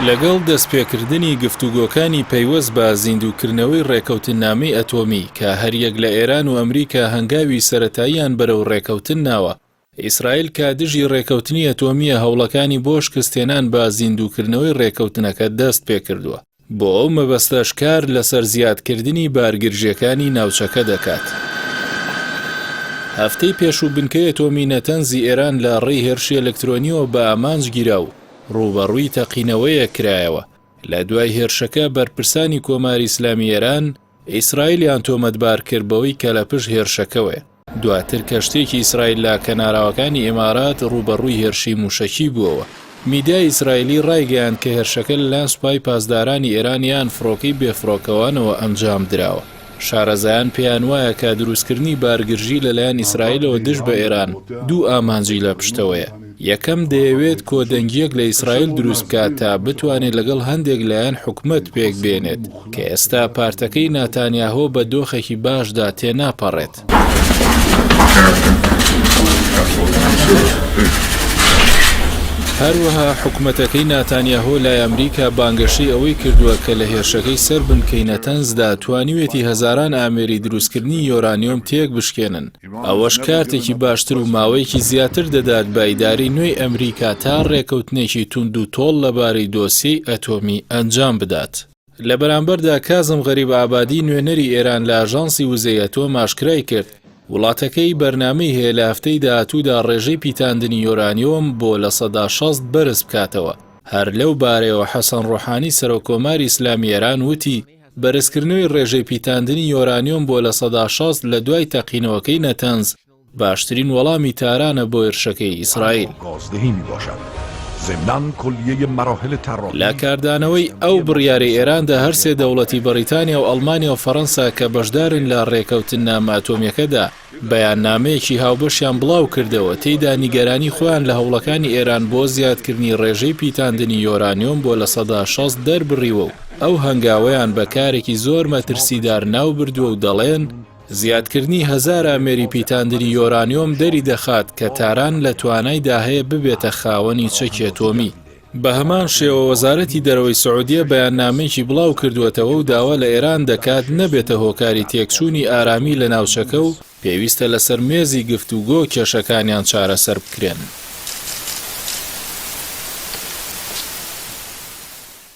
لەگەڵ دەستپێکردنی گفتوگۆکانی پەیوەست بە زیندووکردنەوەی ڕێکەوتننامەی ئەتۆمی کە هەریەک لە ئێران و ئەمریکا هەنگاوی سەرەتاییان بەرەو ڕێکەوتن ناوە، ئیسرائیل کادژی ڕێکەوتنی ئەتۆمیە هەوڵەکانی بۆ شکستێنان بە زیندووکردنەوەی ڕێکەوتنەکە دەست پێ کردووە. بۆ ئەو مەبەستەش کار لەسەر زیادکردنی بارگرژیەکانی ناوچەکە دەکات. هەفتەی پێشوو بنکەی ئەتۆمی نەتەنزی ئێران لە ڕێی هێرشی ئەلکترۆنیەوە بە ئامانج گیرا و ڕوبەڕووی تەقینەوەیە کرایەوە. لە دوای هێرشەکە بەرپرسانی کۆماری ئیسلامی ئێران ئیسرائیلیان تۆمەتبار کرد بەوەی کە لە پشت هێرشەکەوەیە. دواتر کەشتێکی ئیسرائیل لە کەناراوەکانی ئیمارات ڕوبەڕووی هێرشی موشەکی بووەوە. میدیای ئیسرائیلی ڕایگەیاند کە هێرشەکە لەلایەن سوپای پاسدارانی ئێرانیان فڕۆکەی بێفڕۆکەوانەوە ئەنجام درراوە. شارەزایان پێیان وایە کە دروستکردنی بارگرژی لەلایەن ئیسرائیلەوە دژ بە ئێران دوو ئامانجی لە پشتەوەیە. یەکەم دەیەوێت کۆدەنگیەک لە ئیسرائیل دروست بکات تا بتوانێت لەگەڵ هەندێک لایەن حکومەت پێک بێنێت کە ئێستا پارتەکەی ناتانیاهۆ بە دۆخێکی باشدا تێناپەڕێت. هەروەها حکومەتەکەی ناتانیاهۆ لای ئەمریکا بانگەشەی ئەوەی کردووە کە لە هێرشەکەی سەر بنکەی نەتەنزدا توانیوێتی هەزاران ئامێری دروستکردنی یۆرانیۆم تێک بشکێنن. ئەوەش کارتێکی باشتر و ماوەیەکی زیاتر دەدات بە ئیدارەی نوێی ئەمریکا تا ڕێکەوتنێکی توند و تۆڵ لەبارەی دۆسیەی ئەتۆمی ئەنجام بدات. لە بەرامبەردا کازم غەریب ئابادی نوێنەری ئێران لە ئاژانسی وزەی ئەتۆم ئاشکرای کرد وڵاتەکەی بەرنامەی هەیە لە هەفتەی داهاتوودا ڕێژەی پیتاندنی یۆرانیۆم بۆ لە 60% بەرز بکاتەوە. هەر لەو بارەیەوە حەسەن ڕۆحانی سەرۆکۆماری ئیسلامی ئێران وتی بەرزکردنەوەی ڕێژەی پیتاندنی یۆرانیۆم بۆ لە 60% لە دوای تەقینەوەکەی نەتەنز باشترین وەڵامی تارانە بۆ هێرشەکەی ئیسرائیل. لە کاردانەوەی ئەو بڕیاری ئێراندا هەر سێ دەوڵەتی بەریتانیا و ئەڵمانیا و فەڕەنسا کە بەشدارن لە ڕێکەوتننامە ئەتۆمیەکەدا بەیاننامەیەکی هاوبەشیان بڵاو کردەوە تێیدا نیگەرانی خۆیان لە هەوڵەکانی ئێران بۆ زیادکردنی ڕێژەی پیتاندنی یۆرانیۆم بۆ لە 60% دەربڕیوە و ئەو هەنگاوەیان بە کارێکی زۆر مەترسیدار ناو بردووە و دەڵێن زیادکردنی 1000 ئامێری پیتاندنی یۆرانیۆم دەری دەخات کە تاران لە توانایدا هەیە ببێتە خاوەنی چەکی ئەتۆمی. بە هەمان شێوە وەزارەتی دەرەوەی سعودیە بەیاننامەیەکی بڵاو کردووەتەوە و داوا لە ئێران دەکات نەبێتە هۆکاری تێکچوونی ئارامی لە ناوچەکە و پێویستە لەسەر مێزی گفتوگۆ کێشەکانیان چارەسەر بکرێن.